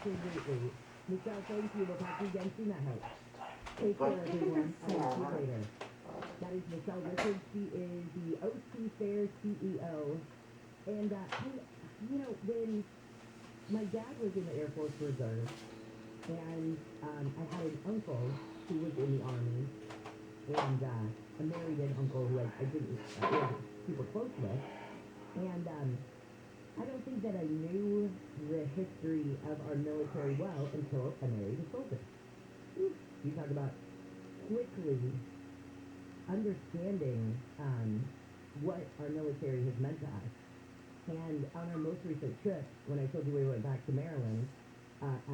absolutely. Michelle, thank you. We'll talk to you again soon, I hope. Take care, everyone. I'll see you later. That is Michelle Richards. She is the OT Fair CEO. And, when my dad was in the Air Force Reserve, and I had an uncle who was in the Army, and a married-in uncle who I didn't wasn't super close with. And I don't think that I knew the history of our military well until I married a soldier. You talk about quickly understanding what our military has meant to us. And on our most recent trip, when I told you we went back to Maryland,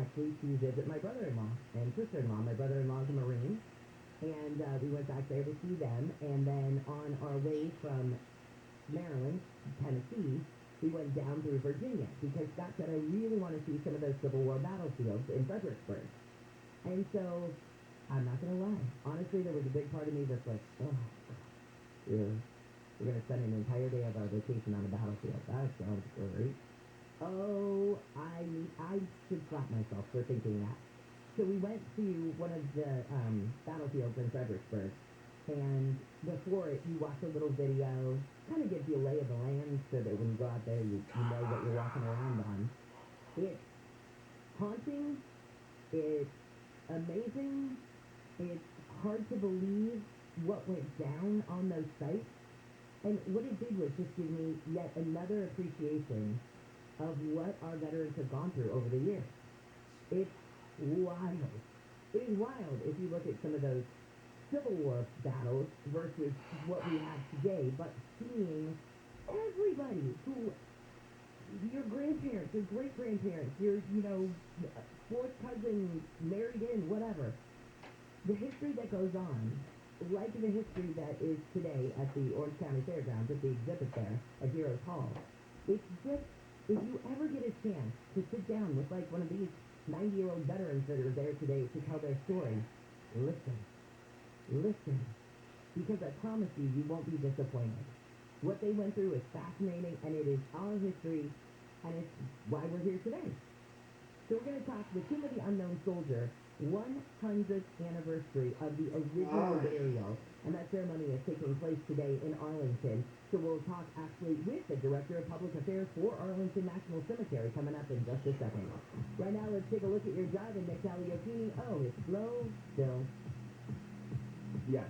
actually to visit my brother-in-law and sister-in-law. My brother-in-law is a Marine, and we went back there to see them. And then on our way from Maryland to Tennessee, we went down through Virginia because Scott said, I really want to see some of those Civil War battlefields in Fredericksburg. And so, I'm not going to lie. Honestly, there was a big part of me that's like, oh, yeah, we're going to spend an entire day of our vacation on a battlefield. That sounds great. Oh, I should slap myself for thinking that. So we went to one of the battlefields in Fredericksburg, and before it, you watch a little video, kind of gives you a lay of the land so that when you go out there, you know what you're walking around on. It's haunting. It's amazing. It's hard to believe what went down on those sites. And what it did was just give me yet another appreciation of what our veterans have gone through over the years. It's wild. It is wild if you look at some of those Civil War battles versus what we have today, but seeing everybody who, your grandparents, your great-grandparents, your, fourth cousin, married in, whatever, the history that goes on, like the history that is today at the Orange County Fairgrounds, at the exhibit there, at Heroes Hall, it's just, if you ever get a chance to sit down with like one of these 90-year-old veterans that are there today to tell their story, listen. Because I promise you, you won't be disappointed. What they went through is fascinating, and it is our history, and it's why we're here today. So we're going to talk the Tomb of the Unknown Soldier, 100th anniversary of the original burial, and that ceremony is taking place today in Arlington. So we'll talk actually with the Director of Public Affairs for Arlington National Cemetery coming up in just a second. Right now, let's take a look at your driving, Nick Taliotini. Oh, it's slow still. Yes.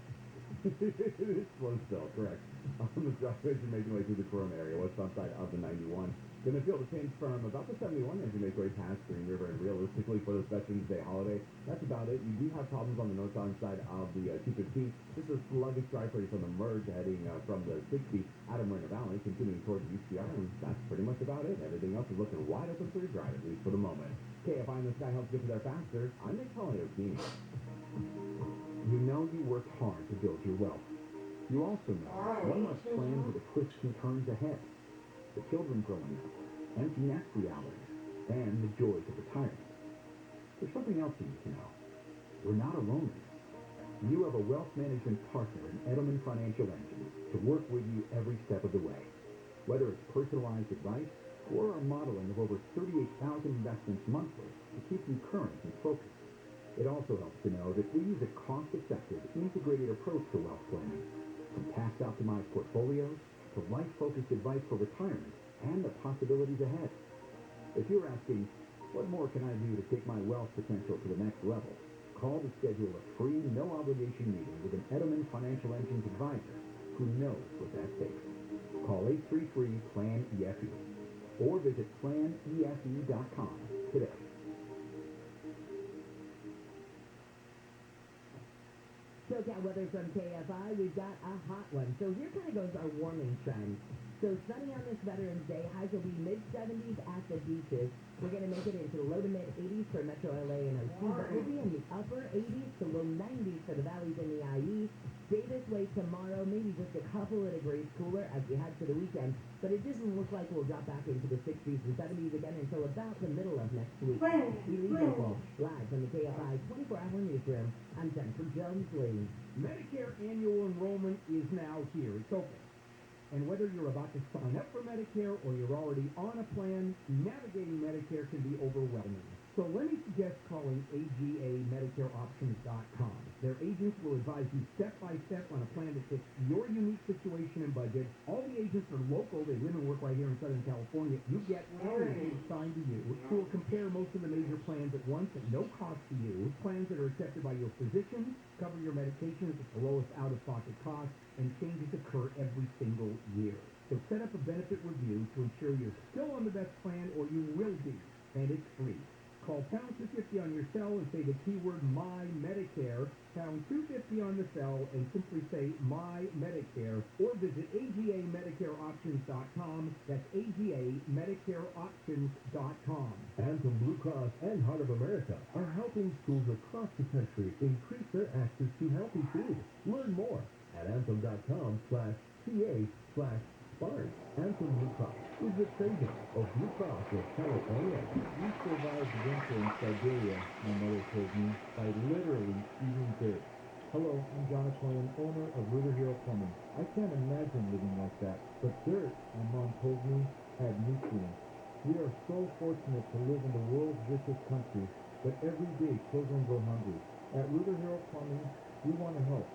It's slow still, correct. On the drive as you're making your way through the Corona area, west side of the 91. Gonna feel the change from about the 71 as you make your way past Green River, and realistically for this Veterans Day holiday, that's about it. You do have problems on the northbound side of the 215. Just a sluggish drive for you from the merge heading from the 60 out of Marina Valley, continuing towards UCR, and that's pretty much about it. Everything else is looking wide open for your drive, at least for the moment. KFI and this guy helps get you there faster. I'm Nick Taliotini. You know you worked hard to build your wealth. You also know one must plan for the twists and turns ahead. The children growing up, empty nest realities, and the joys of retirement. There's something else you need to know. We're not alone in this. You have a wealth management partner in Edelman Financial Engine to work with you every step of the way. Whether it's personalized advice or our modeling of over 38,000 investments monthly to keep you current and focused. It also helps to know that we use a cost-effective, integrated approach to wealth planning, from tax-optimized portfolios to life-focused advice for retirement and the possibilities ahead. If you're asking, what more can I do to take my wealth potential to the next level? Call to schedule a free, no-obligation meeting with an Edelman Financial Engines advisor who knows what that takes. Call 833-PLAN-EFE or visit planefe.com today. SoCal weather from KFI, we've got a hot one. So here kind of goes our warming trend. So sunny on this Veterans Day. Highs will be mid-70s at the beaches. We're going to make it into the low to mid-80s for Metro LA and OC, but we'll be in the upper 80s to low 90s for the valleys in the IE. Stay this way tomorrow, maybe just a couple of degrees cooler as we head to the weekend, but it doesn't look like we'll drop back into the 60s and 70s again until about the middle of next week. We leave local, live from the KFI 24-hour newsroom. I'm Jennifer Jones-Lee. Medicare annual enrollment is now here. It's open. And whether you're about to sign up for Medicare or you're already on a plan, navigating Medicare can be overwhelming. So let me suggest calling AGAMedicareOptions.com. Their agents will advise you step by step on a plan that fits your unique situation and budget. All the agents are local. They live and work right here in Southern California. You get agents assigned to you who will compare most of the major plans at once at no cost to you. Plans that are accepted by your physician, cover your medications at the lowest out-of-pocket cost, and changes occur every single year. So set up a benefit review to ensure you're still on the best plan, or you will be, and it's free. Call pound 250 on your cell and say the keyword My Medicare, pound 250 on the cell, and simply say My Medicare, or visit AGAMedicareOptions.com. That's AGAMedicareOptions.com. Anthem Blue Cross and Heart of America are helping schools across the country increase their access to healthy food. Learn more at anthem.com/ca/SPARS. Anthem Blue Cross is the trademark of Blue Cross of California. We survived winter in Siberia, my mother told me, by literally eating dirt. Hello, I'm Jonathan, owner of River Hero Plumbing. I can't imagine living like that, but dirt, my mom told me, had nutrients. We are so fortunate to live in the world's richest country, but every day children go hungry. At River Hero Plumbing, we want to help.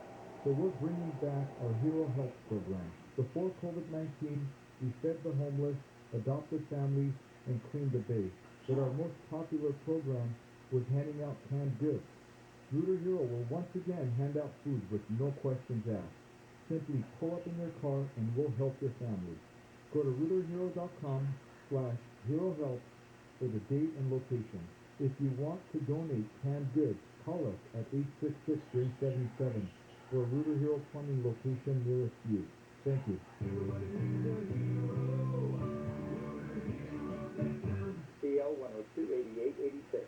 So we're bringing back our Hero Help program. Before COVID-19, we fed the homeless, adopted families, and cleaned the bay. But our most popular program was handing out canned goods. Rooter Hero will once again hand out food with no questions asked. Simply pull up in your car and we'll help your family. Go to rooterhero.com/HeroHelp for the date and location. If you want to donate canned goods, call us at 866-377 for a Rooter Hero Plumbing location nearest you. Thank you. CL 102-8886.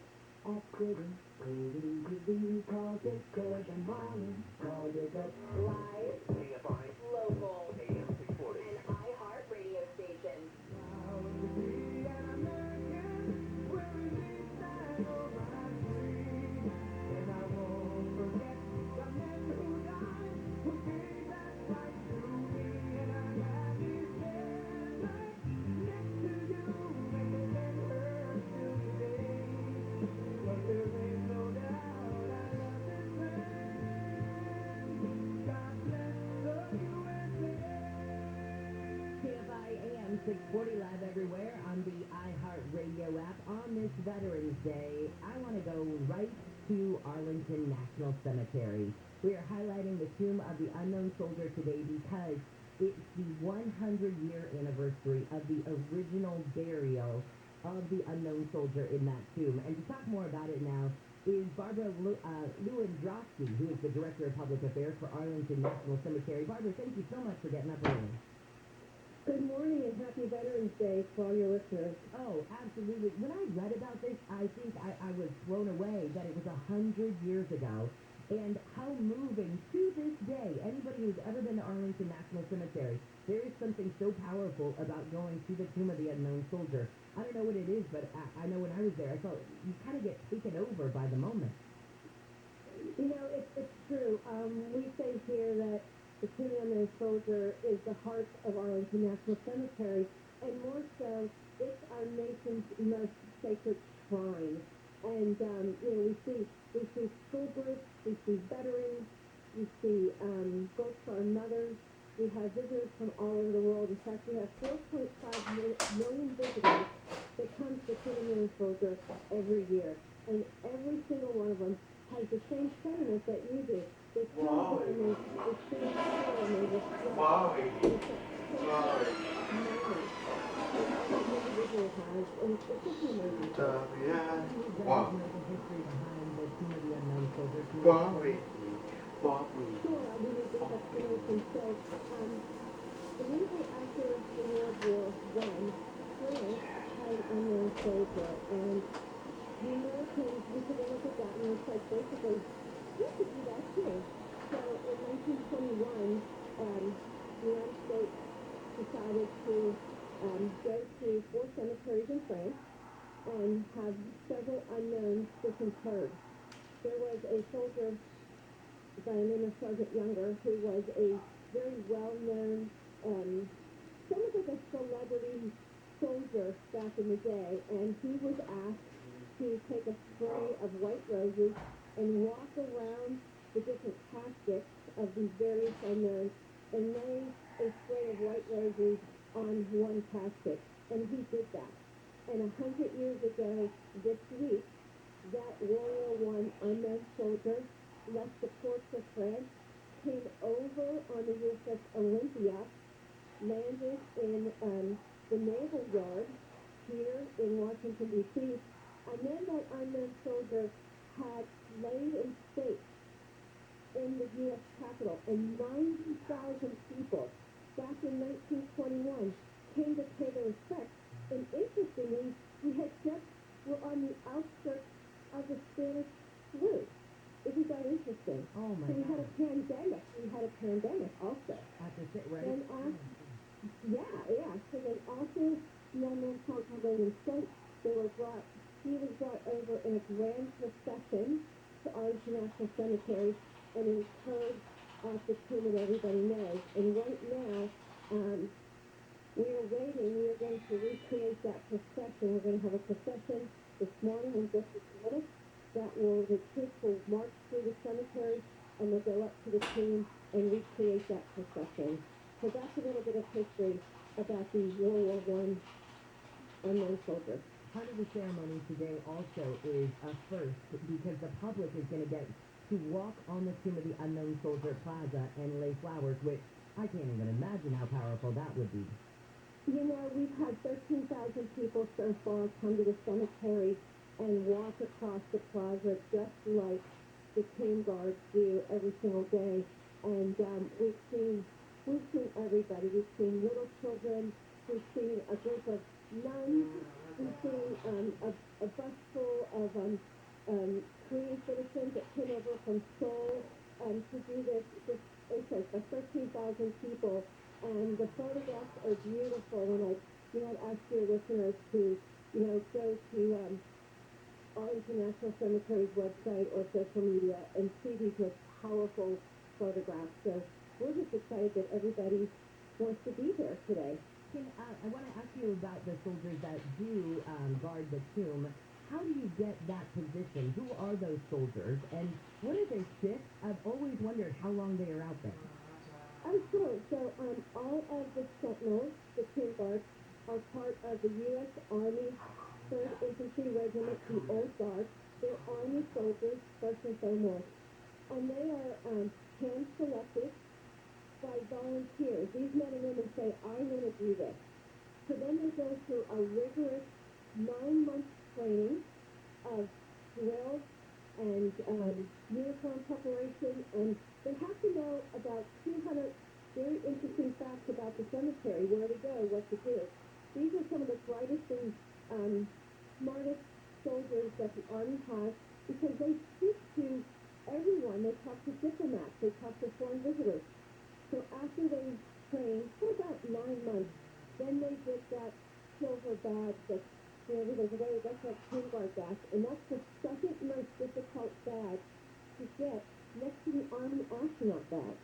I couldn't believe cause it's good and morning, cause it's up live, KFI local, AM 640. and iHeart radio station. Kfi Am 640 live everywhere on the iHeart Radio app. On this Veterans Day, I want to go right to Arlington National Cemetery. We are highlighting the tomb of the unknown soldier today because it's the 100-year anniversary of the original burial of the unknown soldier in that tomb. And to talk more about it now is Barbara Lewandowski, who is the Director of Public Affairs for Arlington National Cemetery. Barbara, thank you so much for getting up early. Good morning and happy Veterans Day to all your listeners. Oh, absolutely. When I read about this, I think I was blown away that it was 100 years ago, and how moving to this day. Anybody who's ever been to Arlington National Cemetery, there is something so powerful about going to the tomb of the unknown soldier. I don't know what it is, but I know when I was there, I felt you kind of get taken over by the moment. You know, it's true. We say here that the tomb of the unknown soldier is the heart of Arlington National Cemetery, and more so, it's our nation's most sacred shrine. And you know, we see school groups, we see veterans, we see folks for our mothers. We have visitors from all over the world. In fact, we have 4.5 million visitors that come to the tomb of the unknown soldier every year, and every single one of them has the same sentiment that you do. They come and they see the power and they reflect. It's that moment that every individual has, and it's just amazing. You guys know the history behind the tomb of the unknown soldier. Sure, I mean, it's explanation. So, immediately after World War I, France had an unknown soldier, and the Americans, we took a look at that and we said, basically, we could do that too. So, in 1921, the United States decided to go to 4 cemeteries in France and have several unknowns disinterred. There was a soldier by the name of Sergeant Younger, who was a very well-known, somewhat like a celebrity soldier back in the day, and he was asked to take a spray of white roses and walk around the different caskets of these various unknowns and lay a spray of white roses on one casket. And he did that. And 100 years ago this week, that World War I unnamed soldier left the ports of France, came over on the USS Olympia, landed in the Naval Yard here in Washington, D.C., and then that unknown soldier had laid in state in the U.S. Capitol, and 90,000 people back in 1921 came to pay their respects. And interestingly, we had just were on the outskirts of the Spanish flu. Isn't that interesting? Oh my So we had God. a pandemic. We had a pandemic also. That's just it, right? And yeah. So then also, Norman Contemplating State, he was brought over in a grand procession to Arlington National Cemetery and interred at the tomb that everybody knows. And right now, we are waiting. We are going to recreate that procession. We're going to have a procession this morning in just a few minutes. The troops will march through the cemetery and they'll go up to the tomb and recreate that procession. So that's a little bit of history about the World War I unknown soldier. Part of the ceremony today also is a first because the public is going to get to walk on the Tomb of the Unknown Soldier Plaza and lay flowers, which I can't even imagine how powerful that would be. You know, we've had 13,000 people so far come to the cemetery and walk across the plaza just like the tomb guards do every single day. And we've seen everybody. We've seen little children. We've seen a group of nuns. We've seen a bus full of Korean citizens that came over from Seoul to do this. It says 13,000 people. And the photographs are beautiful. And I'd ask your listeners to, go to Arlington National Cemetery's website or social media and see these most powerful photographs. So we're just excited that everybody wants to be here today. I want to ask you about the soldiers that do guard the tomb. How do you get that position? Who are those soldiers? And what are their shifts? I've always wondered how long they are out there. Oh, sure. So all of the sentinels, the tomb guards, are part of the U.S. Army 3rd Infantry Regiment, the Old Guard. They're Army soldiers, first and foremost. And they are hand-selected by volunteers. These men and women say, I want to do this. So then they go through a rigorous 9-month training of drills and uniform preparation, and they have to know about 200 very interesting facts about the cemetery, where to go, what to do. These are some of the brightest and smartest soldiers that the Army has because they speak to everyone. They talk to diplomats. They talk to foreign visitors. So after they train for about 9 months, then they get that silver badge that's, that's that tomb guard badge, and that's the second most difficult badge to get next to the Army astronaut badge.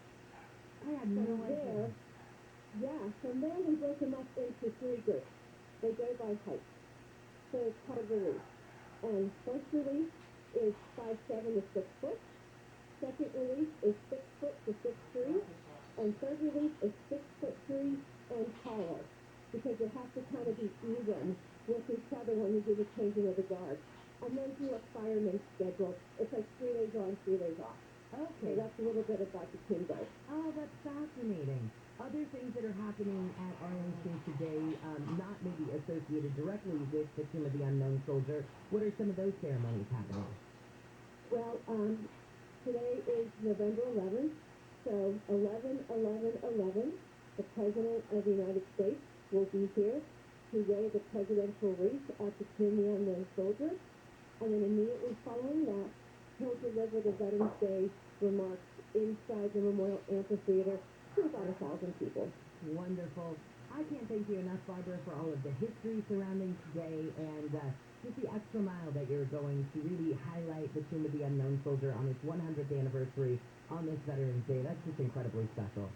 I had no idea. From there they broke them up into 3 groups. They go by height. So it's part of the release. And first release is 5'7" to 6 foot. Second release is 6 foot to 6'3", and third release is 6'3" and taller, because you have to kind of be even with each other when you do the changing of the guard. And then do a fireman schedule. It's like 3 days on, 3 days off. Okay. So that's a little bit about the team guard. Oh, that's fascinating. Other things that are happening at Arlington today, not maybe associated directly with the Tomb of the Unknown Soldier, what are some of those ceremonies happening? Well, today is November 11th, so 11/11/11, the President of the United States will be here to lay the presidential wreath at the Tomb of the Unknown Soldier, and then immediately following that, he'll deliver the Veterans Day remarks inside the Memorial Amphitheater to about 1,000 people. Wonderful. I can't thank you enough, Barbara, for all of the history surrounding today and just the extra mile that you're going to really highlight the Tomb of the Unknown Soldier on its 100th anniversary on this Veterans Day. That's just incredibly special.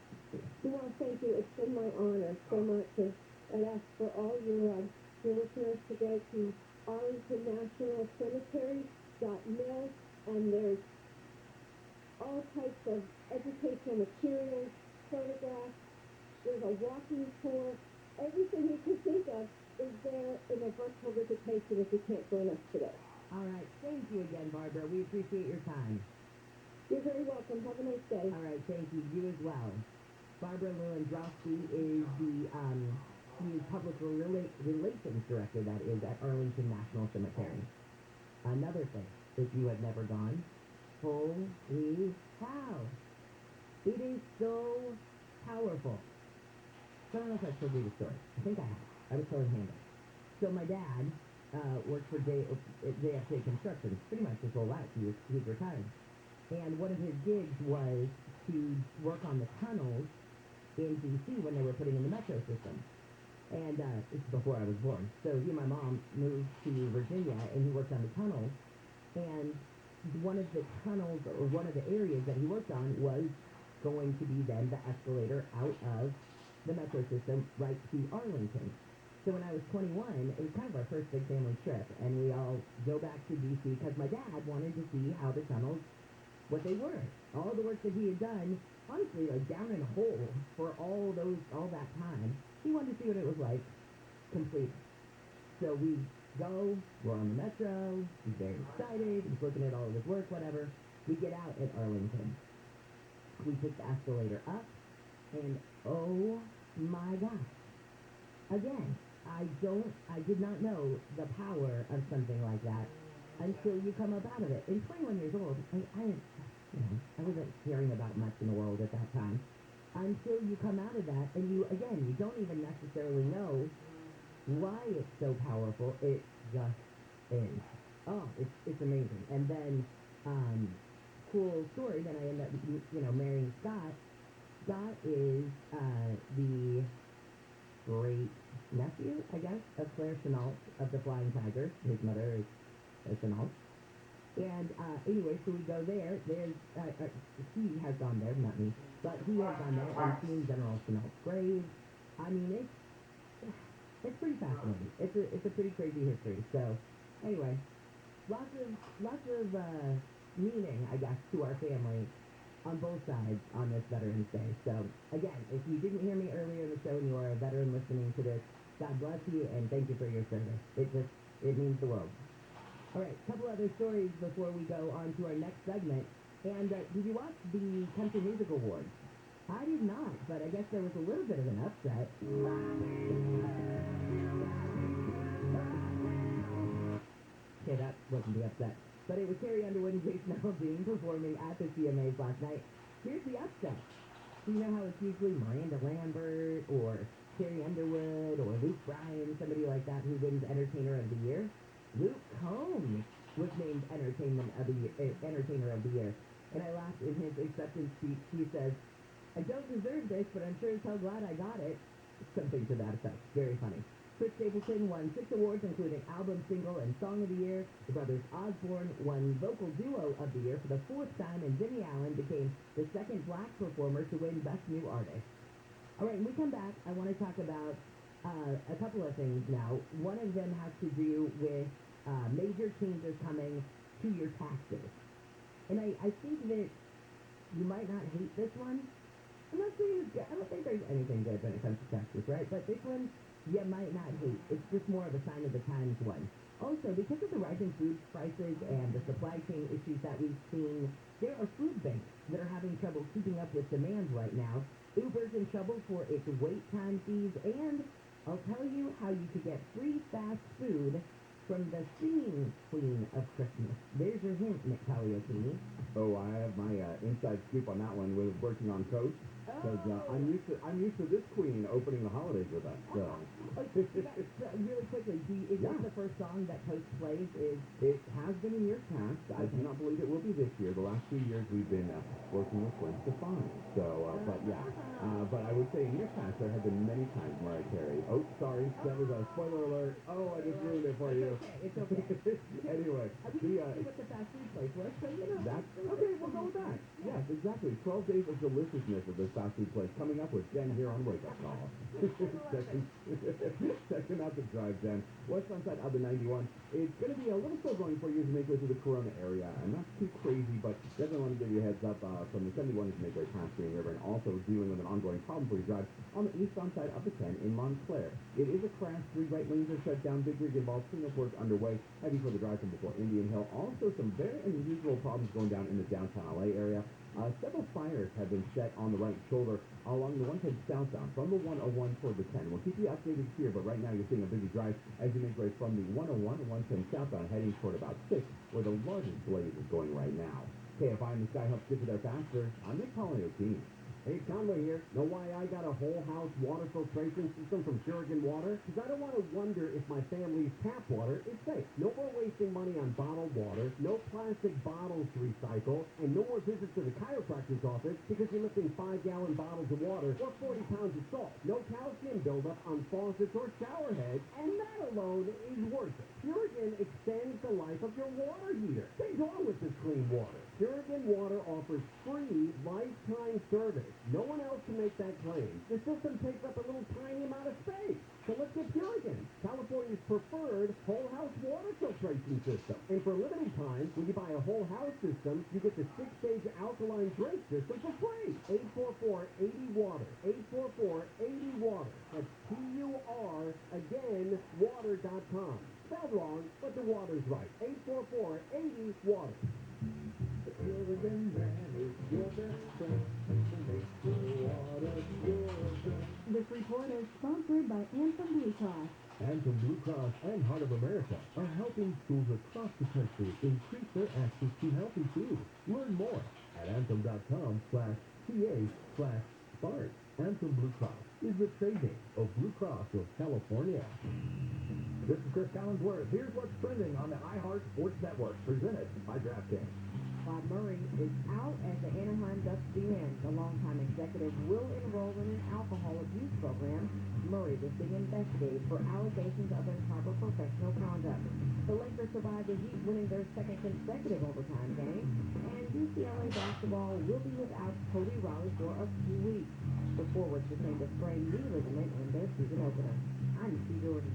Well, thank you. It's been my honor so much. And I'd ask for all your listeners to go to arlingtonnationalcemetery.mil, and there's all types of educational materials, photographs, there's a walking tour, everything you can think of is there in a virtual visitation if you can't join us today. All right. Thank you again, Barbara. We appreciate your time. You're very welcome. Have a nice day. All right. Thank you. You as well. Barbara Lewandowski is she is public relations director, that is, at Arlington National Cemetery. Another thing, if you have never gone, holy cow. It is so powerful. So I don't know if I've told you the story. I think I have. I was telling Hannah. So my dad worked for JFK Construction pretty much his whole life. He was retired. And one of his gigs was to work on the tunnels in D.C. when they were putting in the metro system. And this is before I was born. So he and my mom moved to Virginia, and he worked on the tunnels. And one of the tunnels, or one of the areas that he worked on, was going to be then the escalator out of the metro system right to Arlington. So when I was 21, it was kind of our first big family trip, and we all go back to D.C. because my dad wanted to see how the tunnels, what they were. All the work that he had done, honestly, like down in a hole for all that time. He wanted to see what it was like complete. So we go, we're on the metro, he's very excited, he's looking at all of his work, whatever. We get out at Arlington. We take the escalator up, and oh my gosh. Again, I did not know the power of something like that until you come up out of it. In 21 years old, I wasn't hearing about much in the world at that time. Until you come out of that, and you don't even necessarily know why it's so powerful. It just is. Oh, it's amazing. And then, cool story, then I end up, marrying Scott. Scott is the great nephew, I guess, of Claire Chenault of the Flying Tigers. His mother is Claire Chenault. And anyway, so we go there. There's he has gone there, not me, but he has gone there and seen General Chenault's grave. I mean, it's pretty fascinating. It's a pretty crazy history. So anyway, lots of meaning, I guess, to our family on both sides on this Veterans Day. So again, if you didn't hear me earlier in the show and you are a veteran listening to this, God bless you and thank you for your service. It means the world. All right, a couple other stories before we go on to our next segment. And did you watch the Country Music Awards? I did not, but I guess there was a little bit of an upset. Okay, that wasn't the upset. But it was Carrie Underwood and Jason Aldean performing at the CMAs last night. Here's the upset. So you know how it's usually Miranda Lambert or Carrie Underwood or Luke Bryan, somebody like that who wins Entertainer of the Year? Luke Combs was named Entertainer of the Year. And I laughed in his acceptance speech. He says, "I don't deserve this, but I'm sure as hell glad I got it." Something to that effect. Very funny. Chris Stapleton won 6 awards, including Album, Single, and Song of the Year. The brothers Osborne won Vocal Duo of the Year for the 4th time, and Jimmy Allen became the 2nd black performer to win Best New Artist. All right, when we come back, I want to talk about a couple of things now. One of them has to do with major changes coming to your taxes. And I think that you might not hate this one. I'm not saying it's good. I don't think there's anything good when it comes to taxes, right? But this one, you might not hate. It's just more of a sign of the times one. Also, because of the rising food prices and the supply chain issues that we've seen, there are food banks that are having trouble keeping up with demand right now. Uber's in trouble for its wait time fees, and I'll tell you how you could get free fast food from the singing queen of Christmas. There's your hint, Nick Pagliocchini. Oh, I have my inside scoop on that one with working on Coast. Because I'm used to this queen opening the holidays with us. So. Really quickly, is this the first song that Coast plays? It has been in years past. I do not believe it will be this year. The last 2 years we've been working with Gwen Stefani. So, but yeah. But I would say in years past there have been many times Mariah Carey. Oh, sorry, that was a spoiler alert. Oh, I just ruined it for you. okay. It's okay. Anyway, We the, can see what the fast food place was, so you know. that's, okay, we'll go with that. Yes, exactly. 12 days of deliciousness of this fast food place coming up with Jen here on Wake Up Call. Checking out the drive, Jen. West front side of the 91. It's going to be a little slow going for you as you make way through the Corona area. And not too crazy, but definitely want to give you a heads up from the 71 as you make way past Green River, and also dealing with an ongoing problem for you drive on the eastbound side of the 10 in Montclair. It is a crash. 3 right lanes are shut down. Big rig involved. Cleanup work underway. Heavy for the drive from before Indian Hill. Also some very unusual problems going down in the downtown LA area. Several fires have been set on the right shoulder along the 110 southbound from the 101 toward the 10. We'll keep you updated here, but right now you're seeing a busy drive as you make way from the 101 and 110 southbound heading toward about 6, where the largest blaze is going right now. KFI and the Sky helps get you there faster. I'm Nick Polio team. Hey, Conway here. Know why I got a whole house water filtration system from Shurigan Water? Because I don't want to wonder if my family's tap water is safe. No more wasting money on bottled water, no plastic bottles to recycle, and no more visits to the chiropractor's office because you're lifting 5-gallon bottles of water or 40 pounds of salt. No calcium buildup on faucets or shower heads, and that alone is worth it. Shurigan extends the life of your water heater. Things on with this clean water. Shurigan Water offers free lifetime service. No one else can make that claim. The system takes up a little tiny amount of space. So let's get Purigan, California's preferred whole house water filtration system. And for a limited time, when you buy a whole house system, you get the 6-stage alkaline drink system for free. 844-80-WATER. 844-80-WATER. That's P-U-R, again, water.com. Spelled wrong, but the water's right. 844-80-WATER. Purigan brand is your best friend. This report is sponsored by Anthem Blue Cross. Anthem Blue Cross and Heart of America are helping schools across the country increase their access to healthy food. Learn more at anthem.com/TA/SPARK. Anthem Blue Cross is the trade name of Blue Cross of California. This is Chris Collinsworth. Here's what's trending on the iHeart Sports Network, presented by DraftKings. Bob Murray is out as the Anaheim Ducks DN. The longtime executive will enroll in an alcohol abuse program. Murray was being investigated for allegations of improper professional conduct. The Lakers survived the Heat, winning their second consecutive overtime game. And UCLA basketball will be without Cody Raleigh for a few weeks. The forwards sustained a sprained knee ligament in their season opener. I'm Steve Jordan.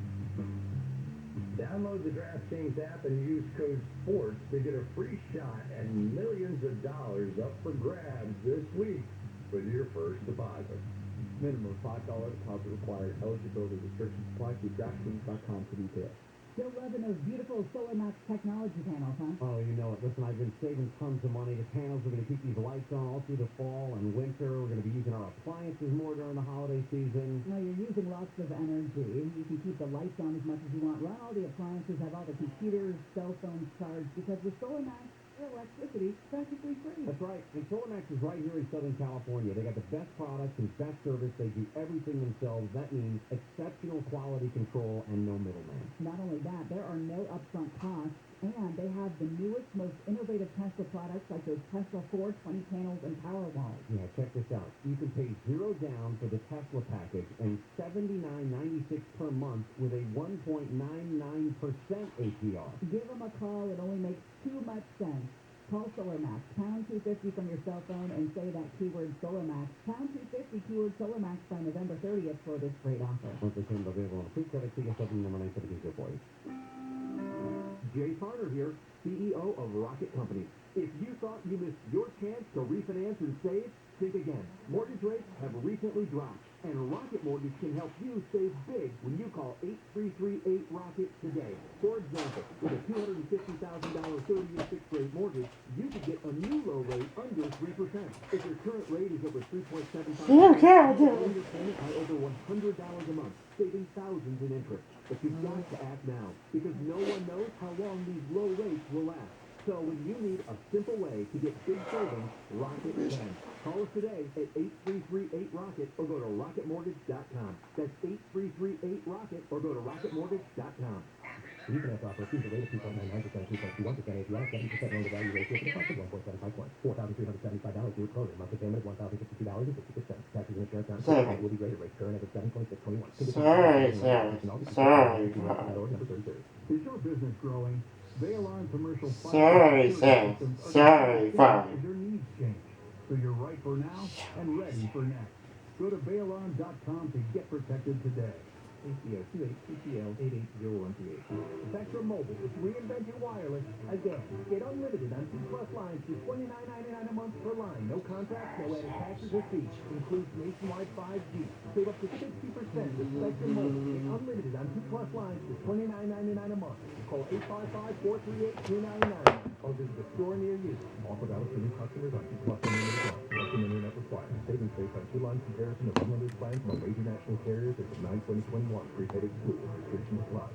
Download the DraftKings app and use code SPORTS to get a free shot at millions of dollars up for grabs this week with your first deposit. Minimum $5 deposit required. Eligibility restrictions apply. See DraftKings.com for details. Still loving those beautiful SolarMax technology panels, huh? Oh, you know it. Listen, I've been saving tons of money. The panels are going to keep these lights on all through the fall and winter. We're going to be using our appliances more during the holiday season. No, you're using lots of energy. You can keep the lights on as much as you want. Run all the appliances, have all the computers, cell phones charged, because with SolarMax, your electricity is practically free. That's right. And SolarMax is right here in Southern California. They got the best products and best service. They do everything themselves. That means exceptional quality control and no middleman. Not only that, there are no upfront costs, and they have the newest, most innovative Tesla products like those Tesla 420 panels and power walls. Yeah, check this out. You can pay $0 down for the Tesla package and $79.96 per month with a 1.99% APR. Give them a call. It only makes too much sense. Call SolarMax, pound 250 from your cell phone, and say that keyword SolarMax, pound 250 keyword SolarMax by November 30th for this great offer. Once again, available on a free credit, see number 972 for you. Jay Farner here, CEO of Rocket Company. If you thought you missed your chance to refinance and save, think again. Mortgage rates have recently dropped, and Rocket Mortgage can help you save big when you call 8338-ROCKET today. For example, with a $250,000 30-year fixed-rate mortgage, you could get a new low rate under 3%. If your current rate is over 3.75%, you can lower your payment by over $100 a month, saving thousands in interest. But you've got to act now, because no one knows how long these low rates will last. So when you need a simple way to get big savings, Rocket can. Call us today at 8338-ROCKET or go to rocketmortgage.com. That's 8338-ROCKET or go to rocketmortgage.com. Refinance offer approves a rate of 2.99% and 2.21% APR, 70% loan to value ratio for the cost of 1.75 points. $4,375 due at closing. Monthly payment of $1,052.60. Taxes and insurance after Sorry. will be graded rate current at 7.621. Sorry. Is your business growing? Bail-on commercial Sorry, sir. Sorry, fine. As your needs change. So you're right for now and ready for next. Go to bailon.com to get protected today. ACO 28 Spectrum Mobile is reinvent your wireless again. Get unlimited on 2+ lines for $29.99 a month per line. No contract, no added taxes or fees. Includes nationwide 5G. Save up to 60% with Spectrum Mobile. Get unlimited on 2+ lines for $29.99 a month. Call 855-438-299 or visit a store near you. Offer valid for new customers on 2+ unlimited plans. Spectrum Internet required. Savings based on 2-line comparison of unlimited plans from major national carriers as of 9/2021. Prepaid exclusive. Restrictions apply.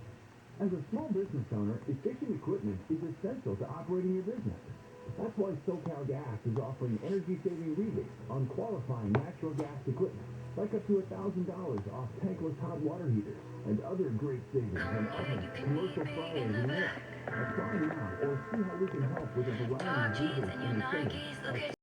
As a small business owner, efficient equipment is essential to operating your business. That's why SoCal Gas is offering energy-saving rebates on qualifying natural gas equipment, like up to $1,000 off tankless hot water heaters and other great savings on ovens, commercial fryers, and more. Apply now or see how we can help with a variety of rebates and incentives.